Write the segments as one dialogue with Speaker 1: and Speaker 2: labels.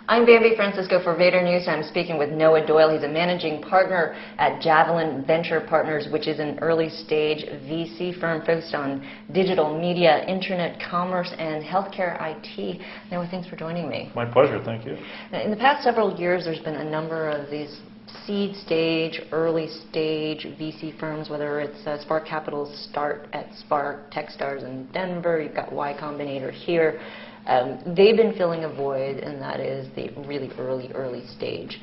Speaker 1: I'm Bambi Francisco for Vader News. I'm speaking with Noah Doyle. He's a managing partner at Javelin Venture Partners, which is an early-stage VC firm focused on digital media, internet commerce, and healthcare IT. Noah, thanks for joining me.
Speaker 2: My pleasure. Thank you.
Speaker 1: In the past several years, there's been a number of these seed stage, early stage VC firms, whether it's Spark Capital's start at Spark, Techstars in Denver, you've got Y Combinator here. They've been filling a void, and that is the really early stage.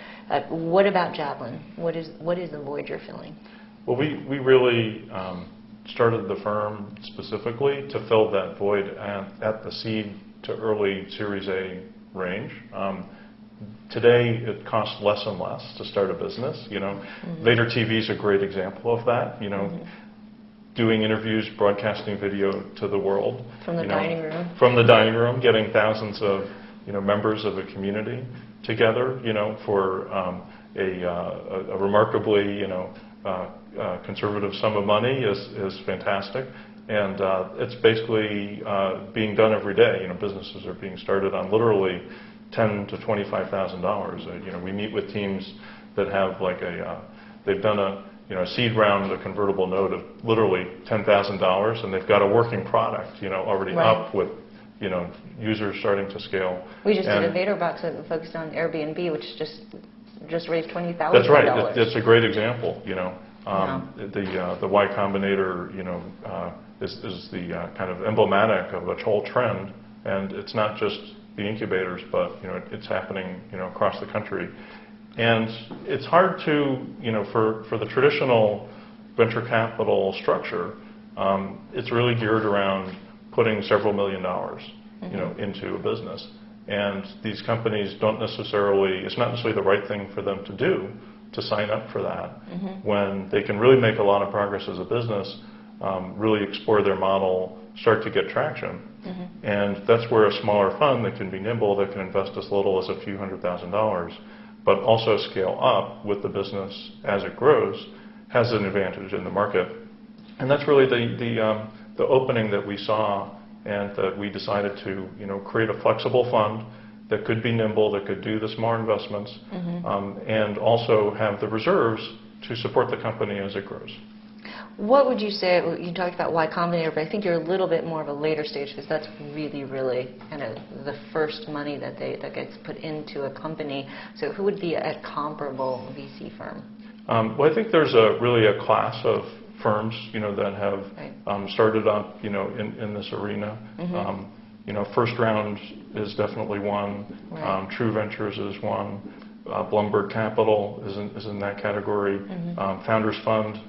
Speaker 1: What about Javelin? What is the void you're filling?
Speaker 2: Well, we really started the firm specifically to fill that void at the seed to early Series A range. Today, it costs less and less to start a business. Vader TV is a great example of that. Doing interviews, broadcasting video to the world.
Speaker 1: From the dining room.
Speaker 2: From the dining room, getting thousands of members of a community together, for a remarkably conservative sum of money is fantastic, and it's basically being done every day. Businesses are being started on literally $10,000 to $25,000. We meet with teams that have they've done a seed round, a convertible note of literally $10,000, and they've got a working product, already
Speaker 1: right.
Speaker 2: up with, users starting to scale.
Speaker 1: We just did a Vader box that focused on Airbnb, which just raised $20,000.
Speaker 2: That's right. It's a great example. The Y Combinator, is the kind of emblematic of a whole trend, and it's not just the incubators, but it's happening, across the country. And it's hard to, for the traditional venture capital structure, it's really geared around putting several $1 million, into a business. And these companies don't necessarily, it's not necessarily the right thing for them to do to sign up for that when they can really make a lot of progress as a business, really explore their model, start to get traction. And that's where a smaller fund that can be nimble, that can invest as little as a few $100,000, but also scale up with the business as it grows, has an advantage in the market. And that's really the opening that we saw, and that we decided to create a flexible fund that could be nimble, that could do the smaller investments, and also have the reserves to support the company as it grows.
Speaker 1: What would you say, you talked about Y Combinator, but I think you're a little bit more of a later stage, because that's really kind of the first money that gets put into a company. So who would be a comparable VC firm?
Speaker 2: Well, I think there's really a class of firms, that have started up, in this arena. First Round is definitely one.
Speaker 1: Right.
Speaker 2: True Ventures is one. Blumberg Capital is in that category. Founders Fund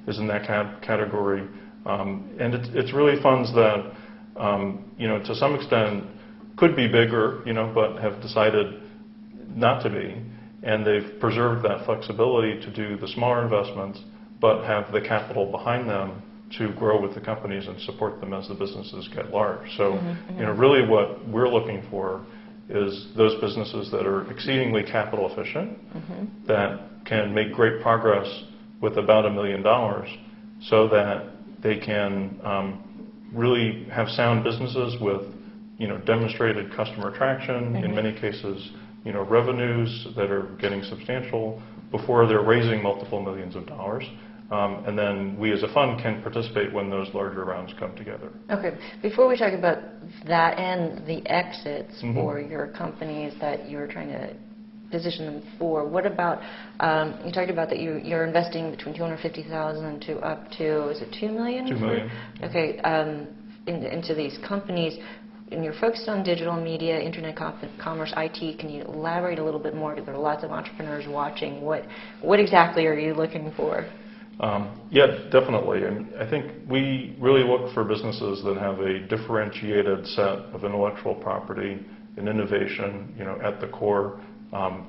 Speaker 2: is in that category, and it's really funds that, to some extent could be bigger, but have decided not to be, and they've preserved that flexibility to do the smaller investments, but have the capital behind them to grow with the companies and support them as the businesses get large. So, really what we're looking for is those businesses that are exceedingly capital efficient, that can make great progress with about $1 million, so that they can really have sound businesses with demonstrated customer traction, in many cases revenues that are getting substantial before they're raising multiple millions of dollars. And then we as a fund can participate when those larger rounds come together. Okay.
Speaker 1: Before we talk about that and the exits for your companies that you're trying to position them for, what about, you talked about that you're investing between $250,000 to up to, is it $2 million?
Speaker 2: $2 million.
Speaker 1: Okay, into these companies, and you're focused on digital media, internet commerce, IT. Can you elaborate a little bit more? Because there are lots of entrepreneurs watching. What exactly are you looking for?
Speaker 2: Yeah, definitely. And I think we really look for businesses that have a differentiated set of intellectual property and innovation, at the core.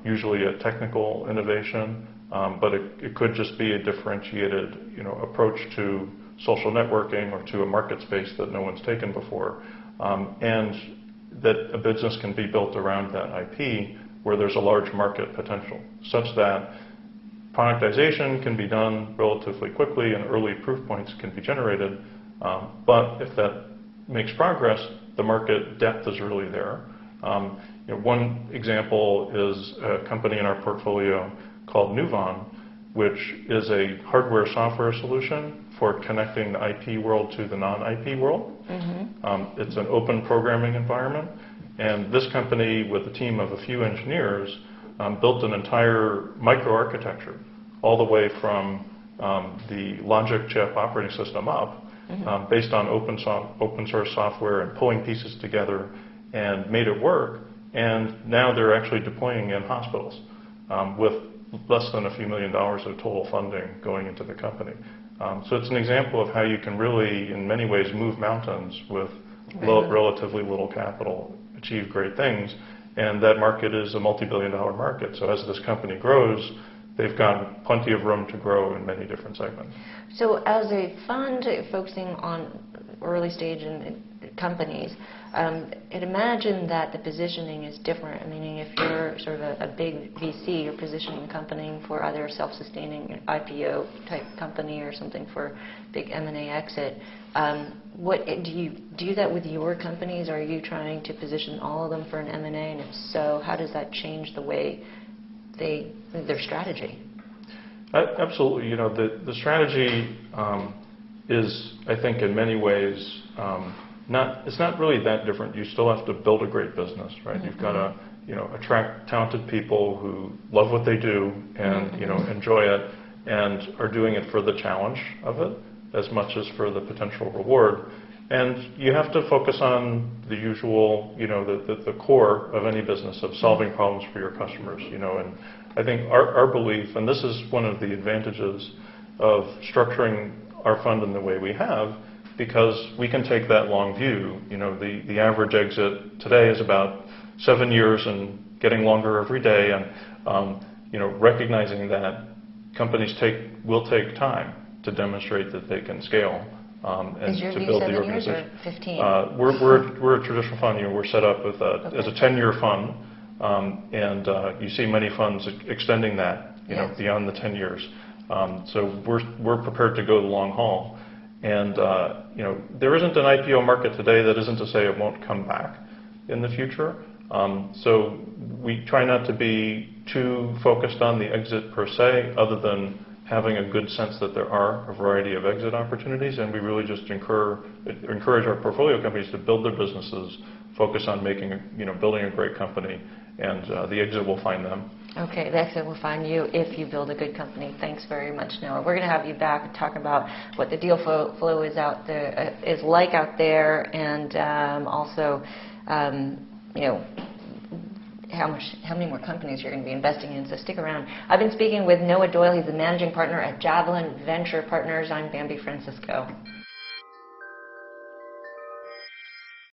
Speaker 2: Usually a technical innovation, but it could just be a differentiated, approach to social networking or to a market space that no one's taken before, and that a business can be built around that IP where there's a large market potential, such that productization can be done relatively quickly and early proof points can be generated. But if that makes progress, the market depth is really there, One example is a company in our portfolio called Nuvon, which is a hardware software solution for connecting the IP world to the non-IP world. It's an open programming environment, and this company, with a team of a few engineers, built an entire microarchitecture all the way from the logic chip operating system up, based on open source software and pulling pieces together, and made it work. And now they're actually deploying in hospitals with less than a few $1 million of total funding going into the company. So it's an example of how you can really, in many ways, move mountains with relatively little capital, achieve great things. And that market is a multi-billion-dollar market. So as this company grows, they've got plenty of room to grow in many different segments.
Speaker 1: So as a fund focusing on early stage companies, I'd imagine that the positioning is different. Meaning, if you're sort of a big VC, you're positioning the company for either a self-sustaining IPO type company or something for big M&A exit. What do you do that with your companies? Are you trying to position all of them for an M&A? And if so, how does that change the way their strategy?
Speaker 2: Absolutely. The strategy is, I think, in many ways, it's not really that different. You still have to build a great business, right? You've got to attract talented people who love what they do and enjoy it and are doing it for the challenge of it as much as for the potential reward. And you have to focus on the usual, the core of any business of solving problems for your customers. And I think our belief, and this is one of the advantages of structuring our fund in the way we have, because we can take that long view. The average exit today is about 7 years and getting longer every day, and recognizing that companies will take time to demonstrate that they can scale and to build the organization.
Speaker 1: Is your view 7 years or 15?
Speaker 2: We're a traditional fund. We're set up with as a 10-year fund, and you see many funds extending that beyond the 10 years. So we're prepared to go the long haul. And there isn't an IPO market today that isn't to say it won't come back in the future. So we try not to be too focused on the exit per se, other than having a good sense that there are a variety of exit opportunities, and we really just encourage our portfolio companies to build their businesses, focus on building a great company, and the exit will find them. Okay,
Speaker 1: the exit will find you if you build a good company. Thanks very much, Noah. We're going to have you back and talk about what the deal flow is out there, is like out there, and also, how many more companies you're going to be investing in. So stick around. I've been speaking with Noah Doyle. He's the managing partner at Javelin Venture Partners. I'm Bambi Francisco.